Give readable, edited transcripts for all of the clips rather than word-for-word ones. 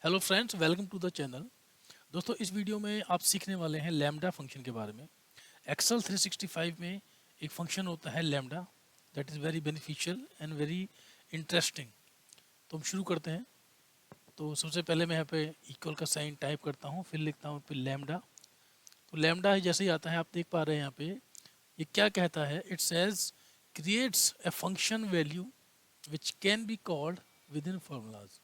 Hello friends, welcome to the channel. दोस्तों, इस video में आप सीखने वाले हैं लैम्डा फंक्शन के बारे में। एक्सेल 365 में एक फंक्शन होता है lambda, that is very beneficial and very interesting. तो हम शुरू करते हैं। तो सबसे पहले मैं यहाँ पे इक्वल का साइन टाइप करता हूँ, फिर लिखता हूँ फिर लैम्डा। तो लैम्डा जैसे ही आता है, आप देख पा रहे हैं यहाँ पे ये क्या कहता है। It says creates a function value which can be called with in formulas.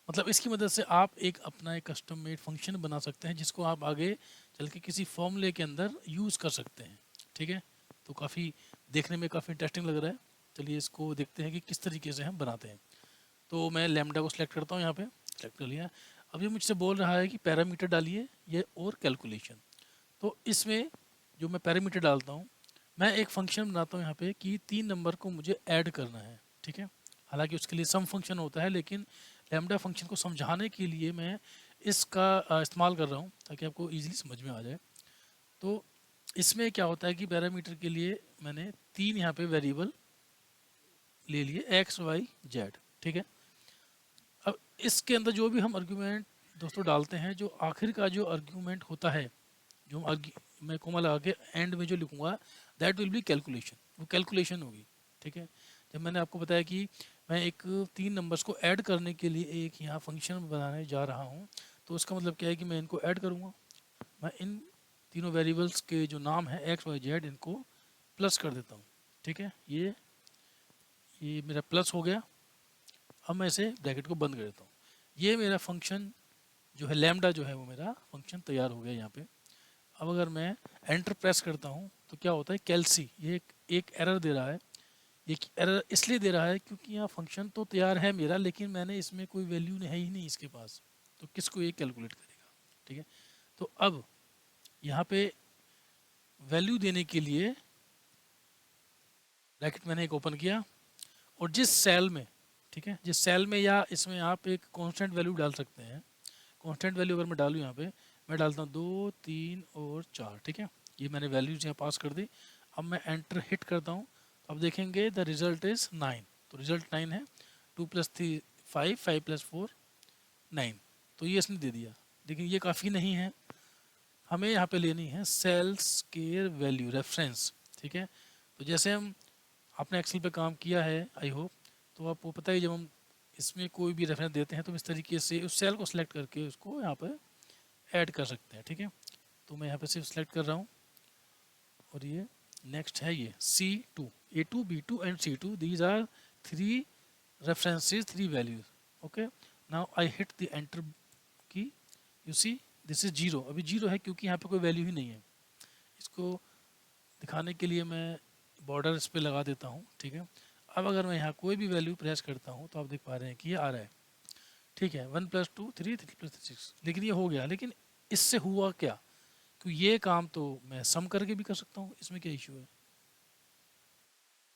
मतलब इसकी मदद से आप एक अपना एक कस्टम मेड फंक्शन बना सकते हैं जिसको आप आगे चल के किसी फॉर्मूले के अंदर यूज़ कर सकते हैं। ठीक है, तो काफ़ी देखने में काफ़ी इंटरेस्टिंग लग रहा है। चलिए इसको देखते हैं कि किस तरीके से हम बनाते हैं। तो मैं लैम्डा को सिलेक्ट करता हूँ, यहाँ पे सिलेक्ट कर लिया। अब ये मुझसे बोल रहा है कि पैरामीटर डालिए ये और कैलकुलेशन। तो इसमें जो मैं पैरामीटर डालता हूँ, मैं एक फंक्शन बनाता हूँ यहाँ पे कि 3 नंबर को मुझे ऐड करना है। ठीक है, हालांकि उसके लिए सम फंक्शन होता है, लेकिन लैम्डा फंक्शन को समझाने के लिए मैं इसका इस्तेमाल कर रहा हूँ ताकि आपको ईजिली समझ में आ जाए। तो इसमें क्या होता है कि पैरामीटर के लिए मैंने 3 यहाँ पे वेरिएबल ले लिए, एक्स वाई जेड। ठीक है, अब इसके अंदर जो भी हम आर्ग्यूमेंट दोस्तों डालते हैं, जो आखिर का जो आर्ग्यूमेंट होता है, जो मैं कोमा लगा के एंड में जो लिखूंगा, दैट विल बी कैलकुलेशन। वो कैलकुलेशन होगी। ठीक है, जब मैंने आपको बताया कि मैं एक 3 नंबर्स को ऐड करने के लिए एक यहाँ फंक्शन बनाने जा रहा हूँ, तो उसका मतलब क्या है कि मैं इनको ऐड करूँगा। मैं इन तीनों वेरिएबल्स के जो नाम है एक्स वाई जेड, इनको प्लस कर देता हूँ। ठीक है, ये मेरा प्लस हो गया। अब मैं इसे ब्रैकेट को बंद कर देता हूँ। ये मेरा फंक्शन जो है लैम्डा जो है वो मेरा फंक्शन तैयार हो गया यहाँ पे। अब अगर मैं एंटर प्रेस करता हूँ तो क्या होता है, कैल्सी ये एक एरर दे रहा है। ये एरर इसलिए दे रहा है क्योंकि यहाँ फंक्शन तो तैयार है मेरा, लेकिन मैंने इसमें कोई वैल्यू है ही नहीं इसके पास। तो किसको ये कैलकुलेट करेगा। ठीक है, तो अब यहाँ पे वैल्यू देने के लिए ब्रैकेट मैंने एक ओपन किया, और जिस सेल में, ठीक है, जिस सेल में या इसमें आप एक कांस्टेंट वैल्यू डाल सकते हैं। कांस्टेंट वैल्यू अगर मैं डालूँ यहाँ पे, मैं डालता हूँ 2, 3 और 4। ठीक है, ये मैंने वैल्यूज यहाँ पास कर दी। अब मैं एंटर हिट करता हूँ, तो अब देखेंगे द रिजल्ट इज़ 9। तो रिजल्ट 9 है। 2 + 3 5, 5 + 4 9। तो ये इसने दे दिया, लेकिन ये काफ़ी नहीं है। हमें यहाँ पे लेनी है सेल्स के वैल्यू रेफरेंस। ठीक है, तो जैसे हम आपने एक्सेल पे काम किया है आई होप, तो आपको पता है जब हम इसमें कोई भी रेफरेंस देते हैं तो इस तरीके से उस सेल को सिलेक्ट करके उसको यहाँ पर ऐड कर सकते हैं। ठीक है, तो मैं यहाँ पे सिर्फ सेलेक्ट कर रहा हूँ, और ये नेक्स्ट है ये C2, A2, B2 and C2, these are 3 references, 3 values. Okay, now I hit the enter की। you see this is 0, अभी 0 है क्योंकि यहाँ पे कोई वैल्यू ही नहीं है। इसको दिखाने के लिए मैं बॉर्डर इस पर लगा देता हूँ। ठीक है, अब अगर मैं यहाँ कोई भी वैल्यू प्रेस करता हूँ तो आप देख पा रहे हैं कि ये आ रहा है। ठीक है, 1 + 2 3, 3 + 6, लेकिन ये हो गया। लेकिन इससे हुआ क्या, कि ये काम तो मैं सम करके भी कर सकता हूँ, इसमें क्या इशू है।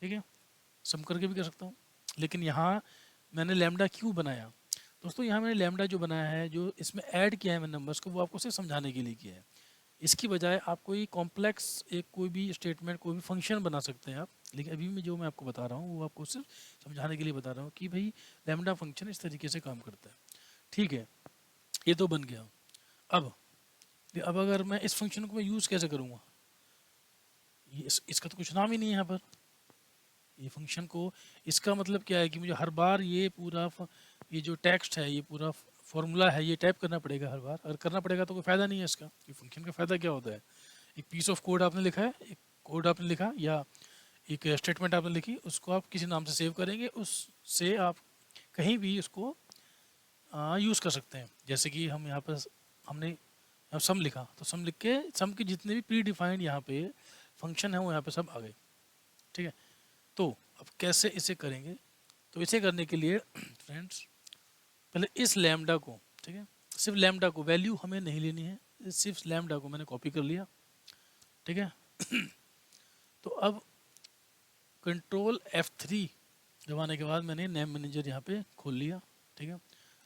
ठीक है, सम करके भी कर सकता हूँ, लेकिन यहाँ मैंने लैम्डा क्यों बनाया दोस्तों। यहाँ मैंने लैम्डा जो बनाया है, जो इसमें ऐड किया है मैंने नंबर्स को, वो आपको सिर्फ समझाने के लिए किया है। इसकी बजाय आप कोई कॉम्प्लेक्स एक कोई भी स्टेटमेंट, कोई भी फंक्शन बना सकते हैं आप, लेकिन अभी मैं जो मैं आपको बता रहा हूँ वो आपको सिर्फ समझाने के लिए बता रहा हूँ कि भाई लैम्डा फंक्शन इस तरीके से काम करता है। ठीक है, ये तो बन गया। अब अब अगर मैं इस फंक्शन को मैं यूज़ कैसे करूँगा, ये इसका तो कुछ नाम ही नहीं है यहाँ पर। ये फंक्शन को, इसका मतलब क्या है कि मुझे हर बार ये पूरा ये जो टेक्स्ट है, ये पूरा फॉर्मूला है, ये टाइप करना पड़ेगा हर बार। अगर करना पड़ेगा तो कोई फ़ायदा नहीं है इसका। ये फंक्शन का फ़ायदा क्या होता है, एक पीस ऑफ कोड आपने लिखा है, एक कोड आपने लिखा या एक स्टेटमेंट आपने लिखी, उसको आप किसी नाम से सेव करेंगे, उससे आप कहीं भी उसको यूज़ कर सकते हैं। जैसे कि हम यहाँ पर हमने सम लिखा, तो सम लिख के सम के जितने भी प्री डिफाइंड यहाँ पे फंक्शन है वो यहाँ पे सब आ गए। ठीक है, तो अब कैसे इसे करेंगे। तो इसे करने के लिए फ्रेंड्स, पहले इस लैम्डा को, ठीक है, सिर्फ लैम्डा को, वैल्यू हमें नहीं लेनी है, सिर्फ लैम्डा को मैंने कॉपी कर लिया। ठीक है, तो अब कंट्रोल F3 दबाने के बाद मैंने नेम मैनेजर यहाँ पे खोल लिया। ठीक है,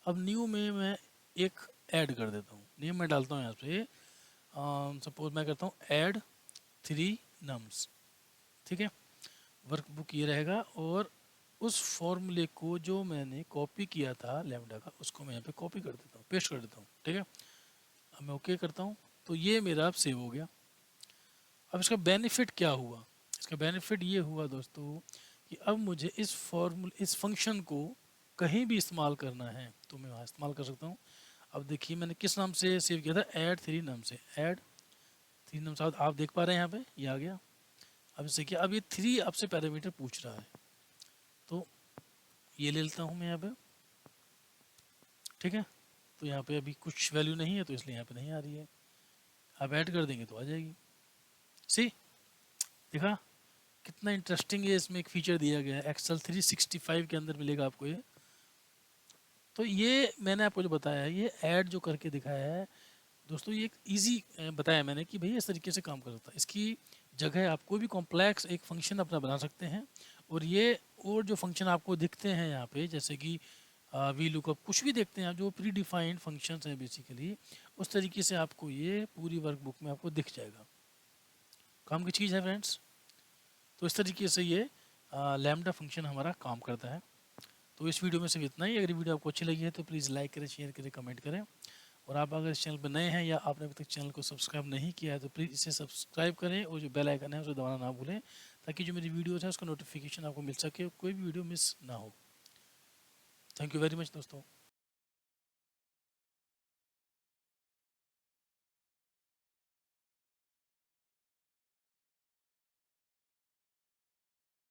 अब न्यू में मैं एक ऐड कर देता हूँ। नेम मैं डालता हूँ यहाँ पे, सपोज मैं करता हूँ ऐड 3 नम्स। ठीक है, वर्कबुक ये रहेगा, और उस फॉर्मूले को जो मैंने कॉपी किया था लैम्डा का, उसको मैं यहाँ पे कॉपी कर देता हूँ, पेस्ट कर देता हूँ, ठीक है। अब मैं ओके करता हूँ तो ये मेरा अब सेव हो गया। अब इसका बेनिफिट क्या हुआ? इसका बेनिफिट ये हुआ दोस्तों कि अब मुझे इस फंक्शन को कहीं भी इस्तेमाल करना है तो मैं वहाँ इस्तेमाल कर सकता हूँ। अब देखिए मैंने किस नाम से सेव किया था, ऐड थ्री नाम से, ऐड थ्री नाम से आप देख पा रहे हैं यहाँ पे ये आ गया। अब इससे क्या, अब ये थ्री आपसे पैरामीटर पूछ रहा है तो ये ले लेता हूँ मैं यहाँ पे, ठीक है। तो यहाँ पे अभी कुछ वैल्यू नहीं है तो इसलिए यहाँ पे नहीं आ रही है, आप ऐड कर देंगे तो आ जाएगी। सी, देखा कितना इंटरेस्टिंग है, इसमें एक फीचर दिया गया है एक्सेल 365 के अंदर मिलेगा आपको ये। तो ये मैंने आपको जो बताया है, ये ऐड जो करके दिखाया है दोस्तों, ये एक इजी बताया मैंने कि भैया इस तरीके से काम कर सकता है। इसकी जगह आप कोई भी कॉम्प्लेक्स एक फंक्शन अपना बना सकते हैं, और ये और जो फंक्शन आपको दिखते हैं यहाँ पे जैसे कि वी लुकअप कुछ भी देखते हैं आप, जो प्री डिफाइंड फंक्शंस हैं बेसिकली, उस तरीके से आपको ये पूरी वर्कबुक में आपको दिख जाएगा। काम की चीज़ है फ्रेंड्स। तो इस तरीके से ये लैम्डा फंक्शन हमारा काम करता है। तो इस वीडियो में सिर्फ इतना ही। अगर वीडियो आपको अच्छी लगी है तो प्लीज़ लाइक करें, शेयर करें, कमेंट करें। और आप अगर इस चैनल पर नए हैं या आपने अभी तक चैनल को सब्सक्राइब नहीं किया है तो प्लीज़ इसे सब्सक्राइब करें, और जो बेल आइकन है उसे दबाना ना भूलें, ताकि जो मेरी वीडियोज़ है उसका नोटिफिकेशन आपको मिल सके, कोई भी वीडियो मिस ना हो। थैंक यू वेरी मच दोस्तों।